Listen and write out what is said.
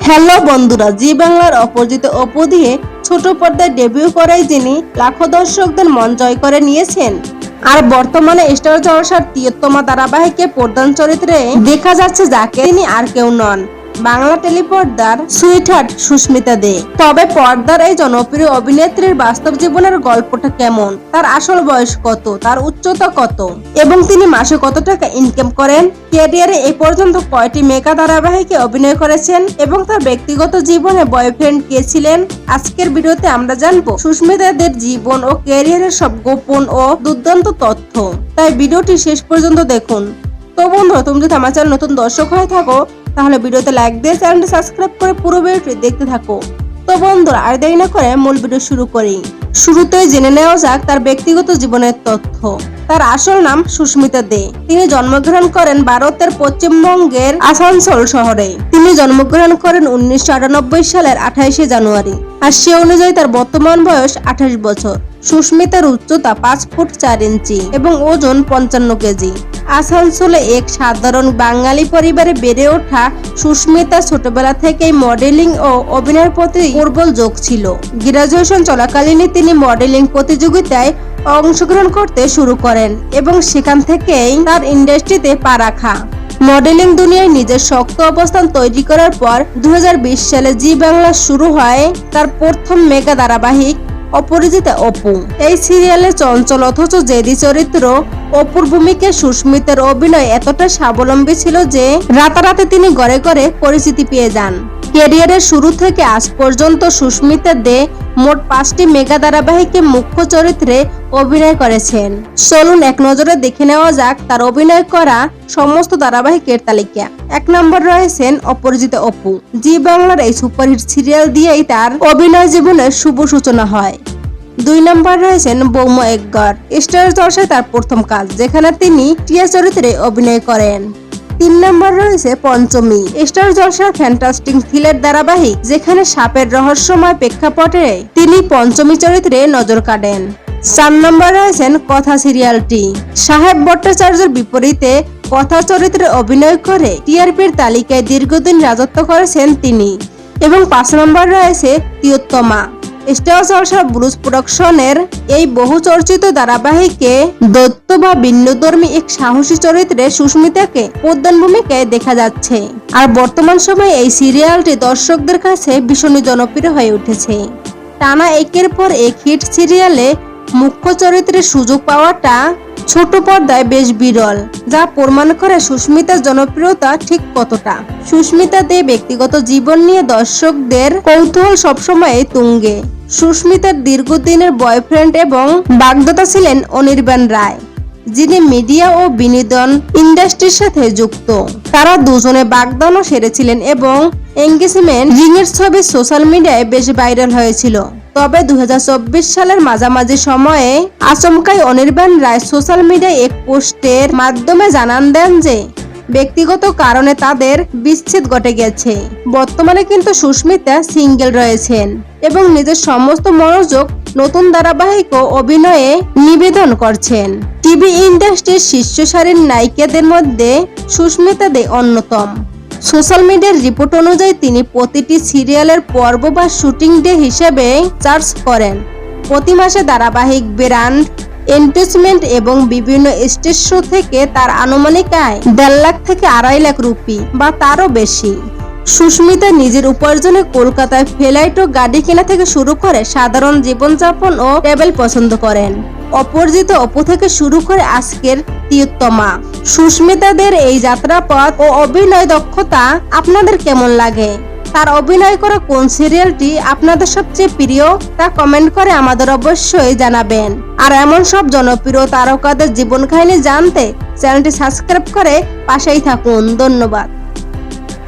Hello বন্ধুরা, জি বাংলার অপরাজিত অপু দিয়ে ছোট পর্দায় ডেবিউ করাই যিনি লাখো দর্শকদের মন জয় করে নিয়েছেন। আর বর্তমানে স্টার জলসার ৩৩তম ধারাবাহিকে প্রধান চরিত্রে দেখা যাচ্ছে যাকে, তিনি আর কেউ নন, বাংলা টেলিপর্দার সুইটহার্ট সুস্মিতা দে। তবে পর্দার এই জনপ্রিয় অভিনেত্রীর বাস্তব জীবনের গল্পটা কেমন, তার আসল বয়স কত, তার উচ্চতা কত এবং তিনি মাসে কত টাকা ইনকাম করেন, ক্যারিয়ারে এই পর্যন্ত কয়টি মেগা ধারাবাহিকে অভিনয় করেছেন এবং তার ব্যক্তিগত জীবনে বয়ফ্রেন্ড কে ছিলেন, আজকের ভিডিওতে আমরা জানবো সুস্মিতা দের জীবন ও ক্যারিয়ারের সব গোপন ও দুর্দান্ত তথ্য। তাই ভিডিওটি শেষ পর্যন্ত দেখুন। তো বন্ধুরা, তুমি যদি আমার চ্যানেল নতুন দর্শক হয়ে থাকো তাহলে ভিডিওতে লাইক দিয়ে চ্যানেলটি সাবস্ক্রাইব করে পুরো ভিডিওটি দেখতে থাকো। তো বন্ধুরা, আর দেরি না করে মূল ভিডিও শুরু করি। শুরুতেই জেনে নেওয়া যাক তার ব্যক্তিগত জীবনের তথ্য। তার আসল নাম সুস্মিতা দে। তিনি জন্মগ্রহণ করেন ভারতের পশ্চিমবঙ্গের আসানসোল শহরে। তিনি জন্মগ্রহণ করেন 1998 সালের 28শে জানুয়ারি। আর সে অনুযায়ী তার বর্তমান বয়স 28 বছর। সুস্মিতার উচ্চতা 5 ফুট 4 ইঞ্চি এবং ওজন 55 কেজি। আসানসোলে এক সাধারণ বাঙালি পরিবারে বেড়ে ওঠা সুস্মিতা ছোটবেলা থেকেই মডেলিং ও অভিনয়ের প্রতি প্রবল ঝোঁক ছিল। গ্রাজুয়েশন চলাকালীনই তিনি মডেলিং প্রতিযোগিতায় অংশগ্রহণ করতে শুরু করেন এবং সেখান থেকেই তার ইন্ডাস্ট্রিতে পা রাখা। মডেলিং দুনিয়ায় নিজের শক্ত অবস্থান তৈরি করার পর 2020 সালে জি বাংলা শুরু হয় তার প্রথম মেগা ধারাবাহিক অপরাজিতা অপু। এই সিরিয়ালে চঞ্চল অথচ জেদি চরিত্র অপুর ভূমিকায় সুস্মিতার অভিনয় এতটা স্বাবলম্বী ছিল যে রাতারাতি তিনি ঘরে ঘরে পরিচিতি পেয়ে যান। ক্যারিয়ারের শুরু থেকে আজ পর্যন্ত সুস্মিতা দে মোট 5টি মেগা ধারাবাহিকে মুখ্য চরিত্রে অভিনয় করেছেন। চলুন এক নজরে দেখে নেওয়া যাক তার অভিনয় করা সমস্ত ধারাবাহিকের তালিকা। 1 নম্বর রয়েছেন অপরাজিতা অপু। জি বাংলার এই সুপারহিট সিরিয়াল দিয়েই তার অভিনয় জীবনের শুভ সূচনা হয়। 2 নম্বর রয়েছেন বৌমা একঘর। স্টার জলসায় তার প্রথম কাজ, যেখানে তিনি টিয়া চরিত্রে অভিনয় করেন। 3 নম্বর রয়েছে পঞ্চমী। স্টার জলসার ফ্যান্টাস্টিক থ্রিলার ধারাবাহিক, যেখানে সাপের রহস্যময় প্রেক্ষাপটে তিনি পঞ্চমী চরিত্রে নজর কাটেন। 4 নম্বর রয়েছেন কথা সিরিয়ালটি। সাহেব ভট্টাচার্যের বিপরীতে কথা চরিত্রে অভিনয় করে টিআরপির তালিকায় দীর্ঘদিন রাজত্ব করেছেন তিনি। এবং 5 নম্বর রয়েছে ৩৩তমা। স্টার জলসার ব্লুজ প্রোডাকশনের এই বহু চর্চিত ধারাবাহিকে দৈত্য বা ভিন্নধর্মী এক সাহসী চরিত্রে সুস্মিতাকে প্রধান ভূমিকায় দেখা যাচ্ছে। আর বর্তমান সময়ে এই সিরিয়ালটি দর্শকদের কাছে ভীষণই জনপ্রিয় হয়ে উঠেছে। টানা একের পর এক হিট সিরিয়ালে মুখ্য চরিত্রের সুযোগ পাওয়াটা ছোট পর্দায় বেশ বিরল, যা প্রমাণ করে সুস্মিতার জনপ্রিয়তা ঠিক কতটা। সুস্মিতা দে ব্যক্তিগত জীবন নিয়ে দর্শকদের কৌতূহল সবসময় তুঙ্গে। সুস্মিতার দীর্ঘদিনের বয়ফ্রেন্ড এবং বাগদত্তা ছিলেন অনির্বাণ রায়, যিনি মিডিয়া ও বিনোদন ইন্ডাস্ট্রির সাথে যুক্ত। তারা দুজনে বাগদানও সেরেছিলেন এবং এঙ্গেজমেন্ট রিংয়ের ছবি সোশ্যাল মিডিয়ায় বেশ ভাইরাল হয়েছিল। তবে 2024 সালের মাঝামাঝি সময়ে আচমকাই অনির্বাণ রায় সোশ্যাল মিডিয়ায় এক পোস্টের মাধ্যমে জানান দেন যে ব্যক্তিগত কারণে তাদের বিচ্ছেদ ঘটে গেছে। বর্তমানে কিন্তু সুস্মিতা সিঙ্গেল রয়েছেন এবং নিজের সমস্ত মনোযোগ নতুন ধারাবাহিক ও অভিনয়ে নিবেদন করছেন। টিভি ইন্ডাস্ট্রির শীর্ষ সারির নায়িকাদের মধ্যে সুস্মিতা দে অন্যতম। সোশ্যাল মিডিয়ার রিপোর্ট অনুযায়ী তিনি প্রতিটি সিরিয়ালের পর্ব বা শুটিং ডে হিসেবে চার্জ করেন। প্রতি মাসে ধারাবাহিক ব্র্যান্ড এন্ডোর্সমেন্ট এবং বিভিন্ন স্টেজ শো থেকে তার আনুমানিক আয় 1.5 লাখ থেকে 2.5 লাখ রুপি বা তারও বেশি। সুস্মিতা নিজের উপার্জনে কলকাতায় ফ্লাইট ও গাড়ি কেনা থেকে শুরু করে সাধারণ জীবনযাপন ও ট্রাভেল পছন্দ করেন। অপরাজিতা অপু থেকে শুরু করে আজকের ৩৩তমা। সুস্মিতাদের এই যাত্রাপথ ও অভিনয় দক্ষতা আপনাদের কেমন লাগে? তার অভিনয় করা কোন সিরিয়ালটি আপনাদের সবচেয়ে প্রিয় তা কমেন্ট করে আমাদের অবশ্যই জানাবেন। আর এমন সব জনপ্রিয় তারকাদের জীবন কাহিনী জানতে চ্যানেলটি সাবস্ক্রাইব করে পাশেই থাকুন। ধন্যবাদ।